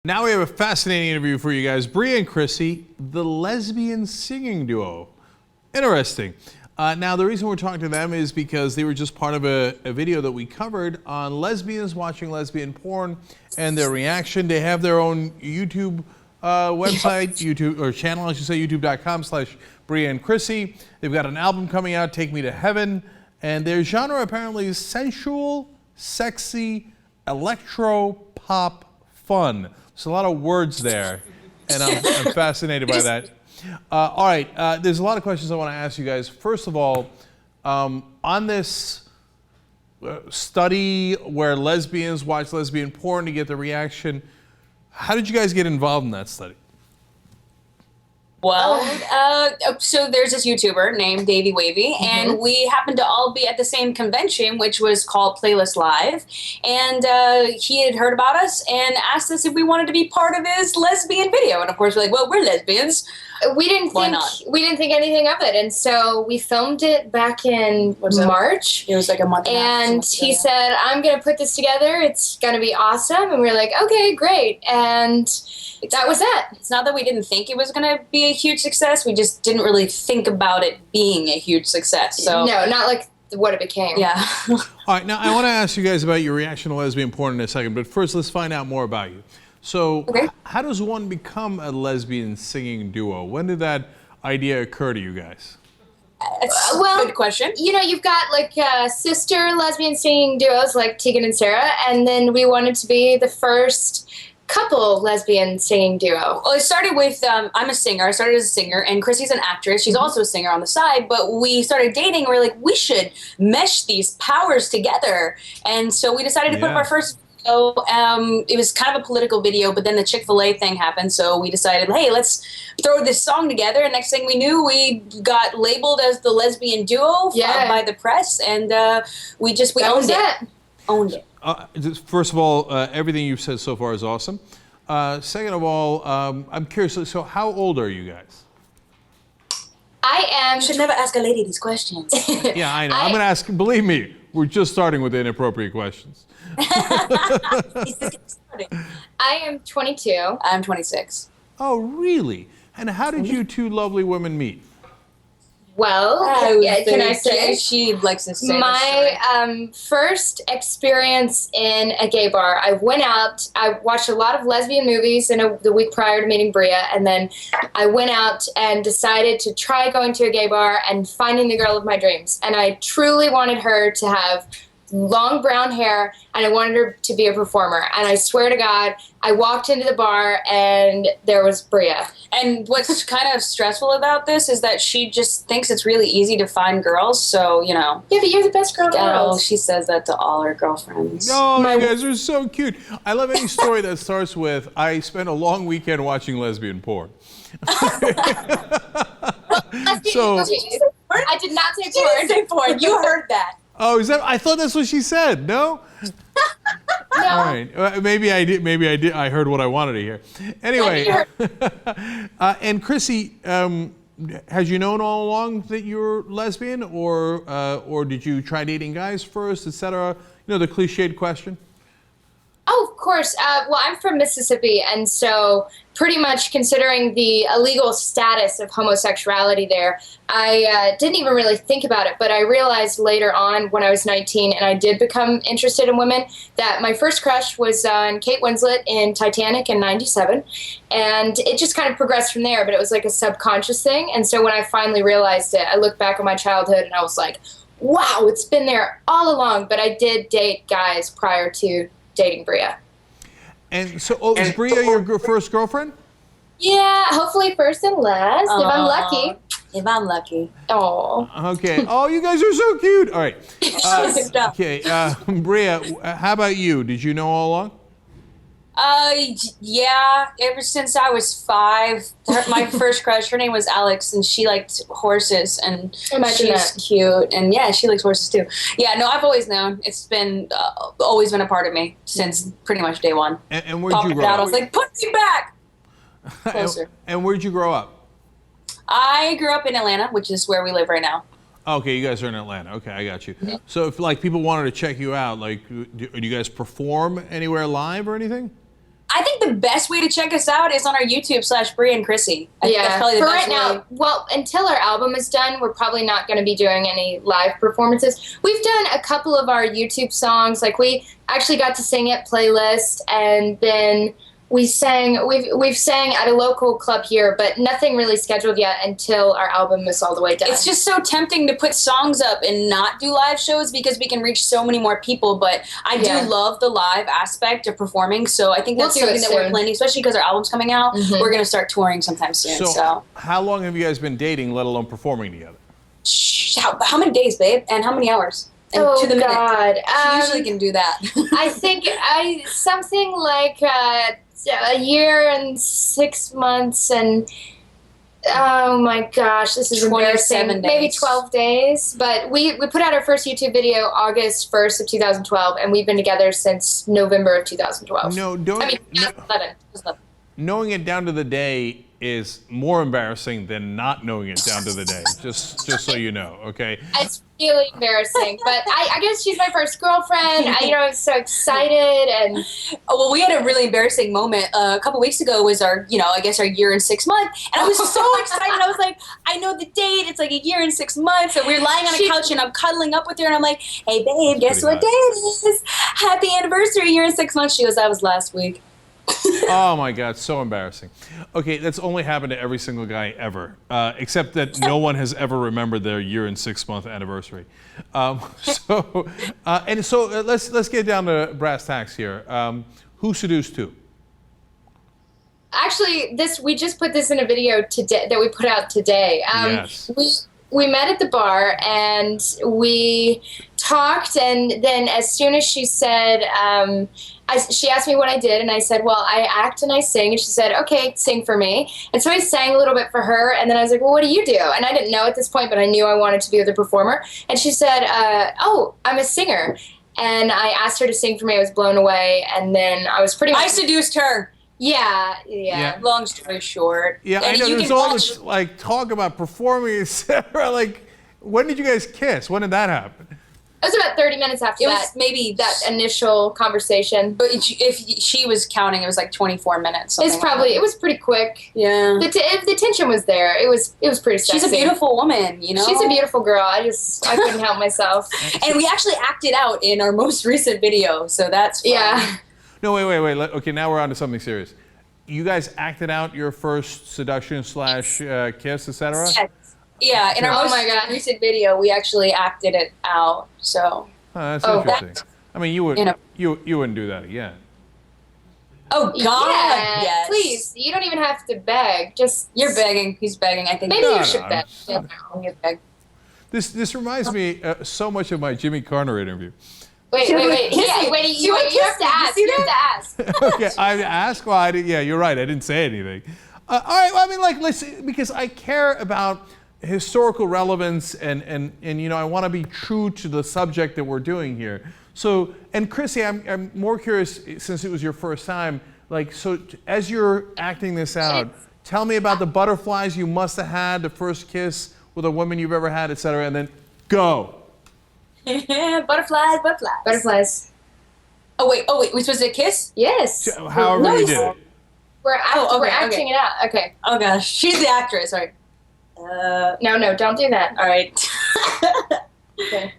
Now we have a fascinating interview for you guys. Bria and Chrissy, the lesbian singing duo. Interesting. Now the reason we're talking to them is because they were just part of a video that we covered on lesbians watching lesbian porn and their reaction. They have their own YouTube website, YouTube or channel, I should say, youtube.com/Bria and Chrissy. They've got an album coming out, Take Me to Heaven, and their genre apparently is sensual, sexy, electro pop fun. There's a lot of words there, and I'm fascinated by that. All right, there's a lot of questions I want to ask you guys. First of all, on this study where lesbians watch lesbian porn to get the reaction, how did you guys get involved in that study? Well, so there's this YouTuber named Davey Wavy, and we happened to all be at the same convention, which was called Playlist Live. And he had heard about us and asked us if we wanted to be part of his lesbian video. And of course, we're like, well, we're lesbians. We didn't think anything of it, and so we filmed it back in March. It was like a month. And he said, "I'm going to put this together. It's going to be awesome." And we were like, "Okay, great." And that was it. It's not that we didn't think it was going to be a huge success. We just didn't really think about it being a huge success. So no, not like what it became. Yeah. All right, now I want to ask you guys about your reaction to lesbian porn in a second, but first let's find out more about you. So how does one become a lesbian singing duo? When did that idea occur to you guys? Well, good question. You know, you've got like sister lesbian singing duos like Tegan and Sarah, and then we wanted to be the first couple lesbian singing duo. Well, it started with, I'm a singer. I started as a singer, and Chrissy's an actress. She's also a singer on the side, but we started dating, and we're like, we should mesh these powers together. And so we decided to put up our first video. It was kind of a political video, but then the Chick-fil-A thing happened, so we decided, hey, let's throw this song together, and next thing we knew, we got labeled as the lesbian duo by the press, and we owned it. Owned it. First of all, everything you've said so far is awesome. Second of all, I'm curious, so how old are you guys? I am... You should never ask a lady these questions. Yeah, I know. I'm going to ask, believe me, we're just starting with inappropriate questions. I am 22. I'm 26. Oh, really? And how did you two lovely women meet? Well, can I say? She likes to say my first experience in a gay bar, I went out, I watched a lot of lesbian movies the week prior to meeting Bria, and then I went out and decided to try going to a gay bar and finding the girl of my dreams. And I truly wanted her to have long brown hair, and I wanted her to be a performer. And I swear to God, I walked into the bar and there was Bria. And what's kind of stressful about this is that she just thinks it's really easy to find girls, so, you know. Yeah, but you're the best girl in the world. Oh, she says that to all her girlfriends. Oh, you guys are so cute. I love any story that starts with, I spent a long weekend watching lesbian porn. So, I did not say porn. She didn't say porn. You heard that. Oh, is that? I thought that's what she said. No. No. All right. Maybe I did. Maybe I did. I heard what I wanted to hear. Anyway. And Chrissy, has you known all along that you're lesbian, or did you try dating guys first, etc.? You know, the cliched question. Oh, of course. Well, I'm from Mississippi, and so pretty much considering the illegal status of homosexuality there, I didn't even really think about it, but I realized later on when I was 19 and I did become interested in women that my first crush was on Kate Winslet in Titanic in '97, and it just kind of progressed from there, but it was like a subconscious thing. And so when I finally realized it, I looked back on my childhood and I was like, wow, it's been there all along. But I did date guys prior to dating Bria. And so, is Bria your first girlfriend? Yeah, hopefully first and last, if I'm lucky. If I'm lucky. Oh. Okay. Oh, you guys are so cute. All right. Okay, Bria, how about you? Did you know all along? Yeah, ever since I was 5. My first crush, her name was Alex, and she liked horses, and she's cute, and yeah, she likes horses too. Yeah, no, I've always known. It's been, always been a part of me since pretty much day one. And where'd you grow up? I was like, put me back! Closer. And where'd you grow up? I grew up in Atlanta, which is where we live right now. Okay, you guys are in Atlanta. Okay, I got you. So if like people wanted to check you out, like, do you guys perform anywhere live or anything? I think the best way to check us out is on our YouTube/Bria and Chrissy. I think that's probably the for best right way. now, well, until our album is done, we're probably not going to be doing any live performances. We've done a couple of our YouTube songs. Like, we actually got to sing at Playlist, and then we've sang at a local club here, but nothing really scheduled yet until our album is all the way done. It's just so tempting to put songs up and not do live shows because we can reach so many more people. But I do love the live aspect of performing, so I think that's something that we're planning, especially because our album's coming out. We're going to start touring sometime soon. So how long have you guys been dating, let alone performing together? How many days, babe? And how many hours? And to the God. minute. She usually can do that. I think something like a year and 6 months, and oh my gosh, this is embarrassing. Maybe 12 days. But we put out our first YouTube video August 1st of 2012, and we've been together since November of 2012. No, 2011. Knowing it down to the day is more embarrassing than not knowing it down to the day. Just so you know, okay? It's really embarrassing, but I guess she's my first girlfriend. I was so excited, and well, we had a really embarrassing moment a couple weeks ago. Was our, I guess our year and 6 months, and I was so excited. I was like, I know the date. It's like a year and 6 months, and we're lying on a couch, and I'm cuddling up with her, and I'm like, hey, babe, guess what day it is? Happy anniversary, year and 6 months. She goes, that was last week. Oh my God, so embarrassing. Okay, that's only happened to every single guy ever, except that no one has ever remembered their year and 6 month anniversary. So let's get down to brass tacks here. Who seduced who? Actually, we just put this in a video today that we put out today. Yes. We met at the bar and we talked, and then as soon as she said, she asked me what I did, and I said, well, I act and I sing, and she said, okay, sing for me. And so I sang a little bit for her, and then I was like, well, what do you do? And I didn't know at this point, but I knew I wanted to be with a performer. And she said, oh, I'm a singer. And I asked her to sing for me. I was blown away, and then I was pretty much... I seduced her. Yeah. Long story short. Yeah, I know. There's all this talk about performing, etc. Like, when did you guys kiss? When did that happen? It was about 30 minutes after that. Maybe that initial conversation. But if she was counting, it was like 24 minutes. It was pretty quick. Yeah. The tension was there. It was pretty sexy. She's a beautiful woman, She's a beautiful girl. I couldn't help myself. And we actually acted out in our most recent video, so that's fun. Yeah. No, wait. Okay, now we're on to something serious. You guys acted out your first seduction / kiss, etc.? Yes. Yeah, in our most recent video, we actually acted it out. So. Oh, that's interesting. I mean, you wouldn't do that again. Oh God! Yeah, yes. Please, you don't even have to beg. You're begging. He's begging. I think maybe you should beg. You beg. This reminds me so much of my Jimmy Carter interview. Wait. You have to ask. You have to ask. Okay, I asked. Well, you're right. I didn't say anything. All right. Well, I mean, listen, because I care about historical relevance, and I want to be true to the subject that we're doing here. So, and Chrissy, I'm more curious, since it was your first time, as you're acting this out, tell me about the butterflies you must have had, the first kiss with a woman you've ever had, etc., and then go. Butterflies. Oh wait, we supposed to kiss? Yes. However you did it. We're acting it out. Okay. Oh gosh, she's the actress, right? No, don't do that. All right. Okay.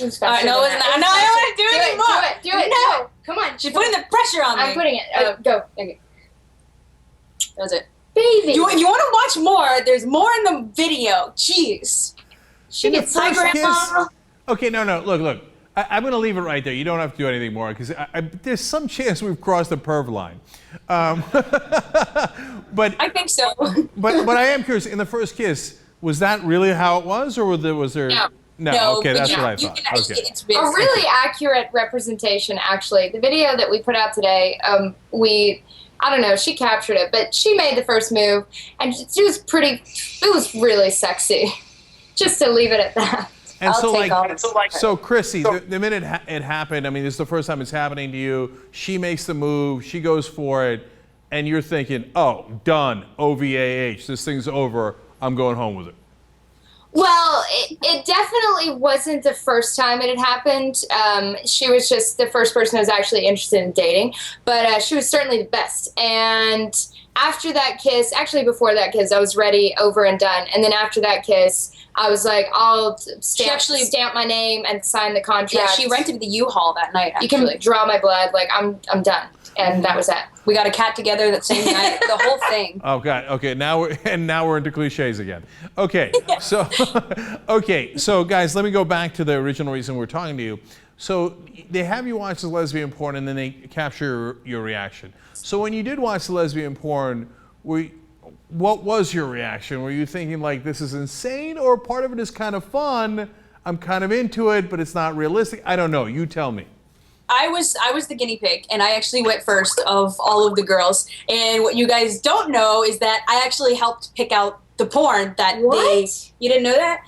All right, no, I don't want to do it anymore. Do it. No. Come on. She's putting the pressure on me. I'm putting it. Go. Okay. That was it. Baby. You want to watch more? There's more in the video. Jeez. She gets my grandma. Okay, no. Look. I'm going to leave it right there. You don't have to do anything more because there's some chance we've crossed the perv line. But I think so. but I am curious. In the first kiss, was that really how it was, or was there? No. Okay, that's what I thought. Okay. It's a really accurate representation, actually. The video that we put out today, I don't know, she captured it, but she made the first move, and it was really sexy. Just to leave it at that. And so Chrissy, the minute it happened, I mean, this is the first time it's happening to you. She makes the move, she goes for it, and you're thinking, oh, done, OVAH, this thing's over, I'm going home with it. Well, it definitely wasn't the first time it had happened. She was just the first person I was actually interested in dating, but she was certainly the best. And after that kiss, actually before that kiss, I was ready, over and done. And then after that kiss, I was like, I'll stamp my name and sign the contract. Yeah, she rented the U-Haul that night, actually. You can draw my blood. Like, I'm done. And that was that. We got a cat together that same night. The whole thing. Oh God. Okay. Now we're into cliches again. Okay. So, So guys, let me go back to the original reason we're talking to you. So they have you watch the lesbian porn, and then they capture your reaction. So when you did watch the lesbian porn, what was your reaction? Were you thinking like, this is insane, or part of it is kind of fun? I'm kind of into it, but it's not realistic. I don't know. You tell me. I was the guinea pig, and I actually went first of all of the girls. And what you guys don't know is that I actually helped pick out the porn that you didn't know that?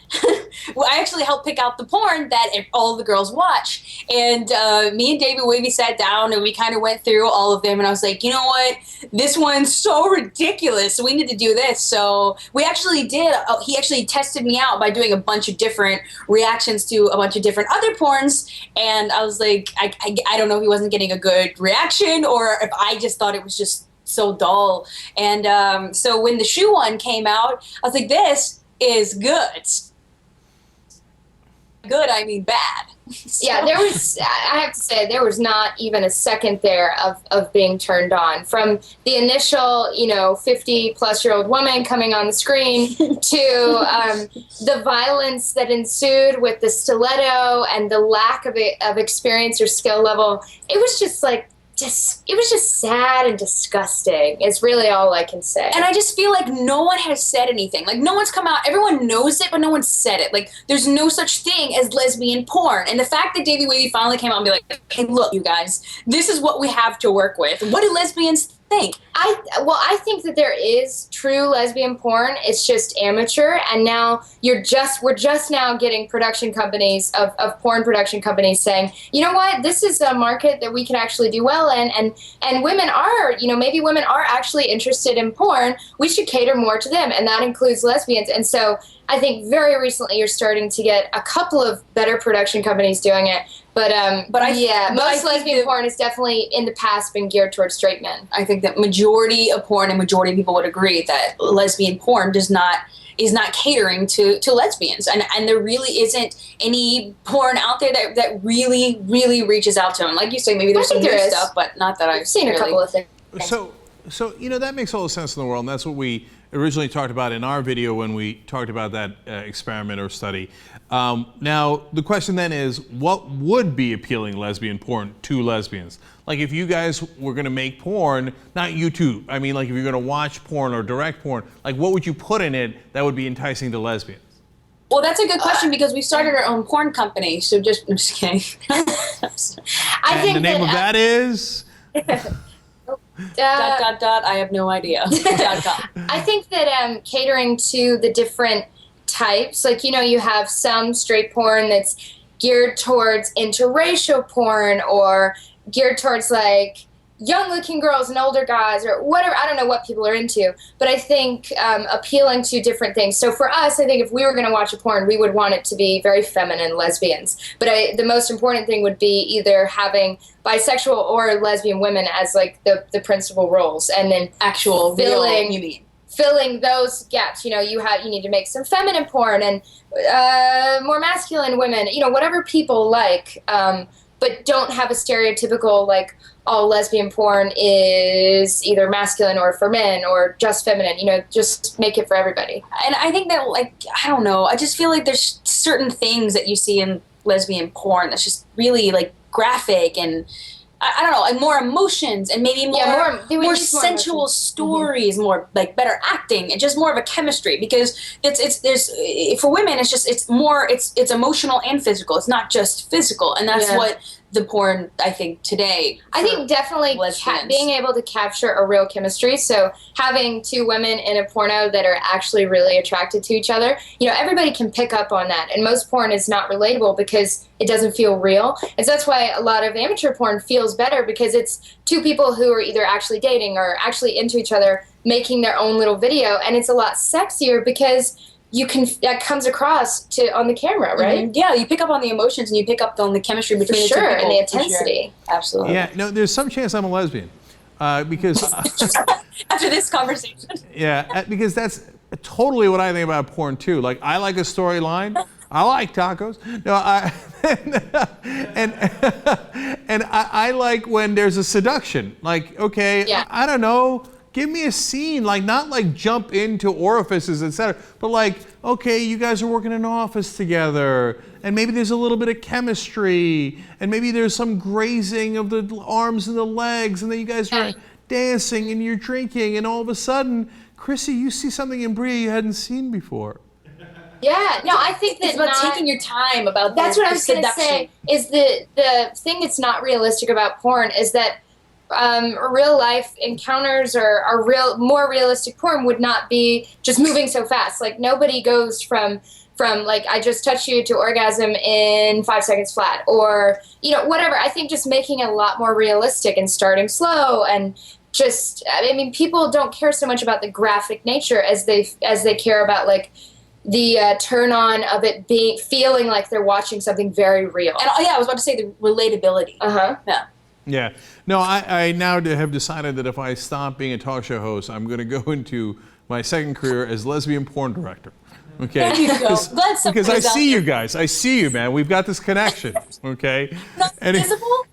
Well, I actually helped pick out the porn that all the girls watch. And me and David Wavy sat down, and we kind of went through all of them. And I was like, you know what? This one's so ridiculous. So we need to do this. So we actually did. He actually tested me out by doing a bunch of different reactions to a bunch of different other porns. And I was like, I don't know if he wasn't getting a good reaction, or if I just thought it was just so dull. And so when the shoe one came out, I was like, this is good. Good, I mean bad. So. Yeah, I have to say, there was not even a second there of being turned on. From the initial, 50-plus-year-old woman coming on the screen to the violence that ensued with the stiletto and the lack of experience or skill level. It was just like, it was just sad and disgusting. It's really all I can say. And I just feel like no one has said anything. Like, no one's come out. Everyone knows it, but no one said it. Like, there's no such thing as lesbian porn. And the fact that Davey Wavy finally came out and be like, hey, look, you guys, this is what we have to work with. What do lesbians think? I think that there is true lesbian porn. It's just amateur, and now we're just now getting production companies of porn production companies saying, you know what, this is a market that we can actually do well in, and women are, maybe women are actually interested in porn. We should cater more to them, and that includes lesbians. And so I think very recently you're starting to get a couple of better production companies doing it. But most lesbian porn has definitely in the past been geared towards straight men. I think that majority of porn and majority of people would agree that lesbian porn is not catering to lesbians, and there really isn't any porn out there that really reaches out to them. Like you say, maybe there's some new stuff, but not that I've seen a couple of things. So that makes all the sense in the world, and that's what we originally talked about in our video when we talked about that experiment or study. Now, the question then is, what would be appealing lesbian porn to lesbians? Like, if you guys were going to make porn, not you two, I mean, like, if you're going to watch porn or direct porn, like, what would you put in it that would be enticing to lesbians? Well, that's a good question, because we started our own porn company. So I'm just kidding. I think the name of that is? I have no idea. I think that catering to the different types, like, you have some straight porn that's geared towards interracial porn, or geared towards like young looking girls and older guys, or whatever. I don't know what people are into, but I think appealing to different things. So for us, I think if we were going to watch a porn, we would want it to be very feminine, lesbians. But the most important thing would be either having bisexual or lesbian women as like the principal roles, and then actual filling those gaps. You need to make some feminine porn and more masculine women, whatever people like, but don't have a stereotypical, like, all lesbian porn is either masculine or for men or just feminine. Just make it for everybody. And I think that, like, I don't know, I just feel like there's certain things that you see in lesbian porn that's just really, like, graphic, and I don't know, like, more emotions, and maybe more sensual stories, more like better acting, and just more of a chemistry, because there's for women it's more emotional and physical. It's not just physical, and that's what the porn, I think, today. I think definitely being able to capture a real chemistry. So having two women in a porno that are actually really attracted to each other, everybody can pick up on that. And most porn is not relatable because it doesn't feel real. And so that's why a lot of amateur porn feels better, because it's two people who are either actually dating or actually into each other making their own little video. And it's a lot sexier because that comes across on the camera, right? Yeah, you pick up on the emotions and you pick up on the chemistry between the two people. And the intensity. Sure. Absolutely. Yeah, no, there's some chance I'm a lesbian. Because after this conversation. Yeah, because that's totally what I think about porn too. Like, I like a storyline. I like tacos. No, and I like when there's a seduction. Like, okay, I don't know, give me a scene. Like, not like jump into orifices, etc. But like, okay, you guys are working in an office together, and maybe there's a little bit of chemistry, and maybe there's some grazing of the arms and the legs, and then you guys are dancing and you're drinking, and all of a sudden, Chrissy, you see something in Bria you hadn't seen before. Yeah, no, I think that it's about taking your time about that's what I was going to say. Is the thing that's not realistic about porn is that real life encounters or more realistic porn would not be just moving so fast. Like, nobody goes from like, I just touched you to orgasm in 5 seconds flat, or whatever. I think just making it a lot more realistic and starting slow, and just, I mean, people don't care so much about the graphic nature as they care about like the turn on of it feeling like they're watching something very real. And I was about to say the relatability. Yeah. Yeah. No, I now have decided that if I stop being a talk show host, I'm going to go into my second career as lesbian porn director. Okay. There you go. Because I see you guys. I see you, man. We've got this connection. Okay. Not visible?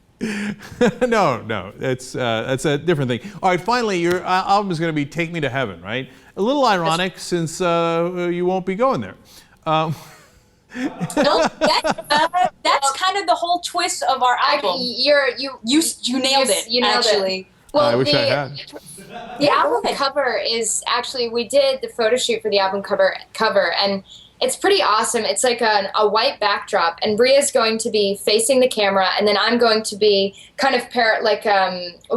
No. That's a different thing. All right. Finally, your album is going to be "Take Me to Heaven," right? A little ironic since you won't be going there. No, that's kind of the whole twist of our album. You nailed it. You nailed it. Well, I wish I had. The album cover is actually, we did the photo shoot for the album cover, and it's pretty awesome. It's like a white backdrop, and Bria's going to be facing the camera, and then I'm going to be kind of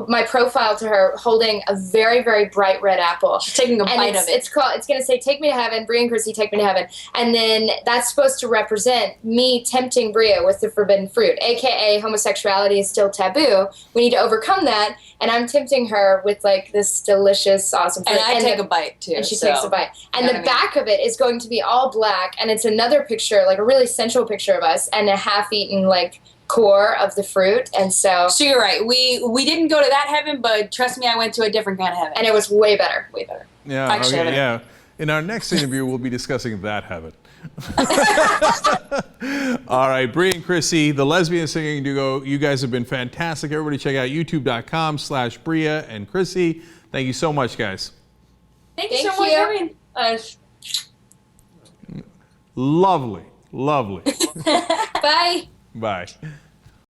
my profile to her, holding a very, very bright red apple. She's taking a bite of it. It's going to say, "Take me to heaven," Bria and Chrissy, "Take me to heaven," and then that's supposed to represent me tempting Bria with the forbidden fruit, aka homosexuality is still taboo. We need to overcome that, and I'm tempting her with like this delicious, awesome fruit. And I take a bite too. And she takes a bite. And the back of it is going to be all black, and it's another picture, like a really sensual picture of us, and a half-eaten like core of the fruit. And so you're right. We didn't go to that heaven, but trust me, I went to a different kind of heaven, and it was way better. Yeah. Actually, okay, yeah. In our next interview, we'll be discussing that heaven. All right, Bria and Chrissy, the lesbian singing duo. You guys have been fantastic. Everybody, check out youtube.com/Bria and Chrissy. Thank you so much, guys. Thank you so much for having us. Lovely. Bye. Bye.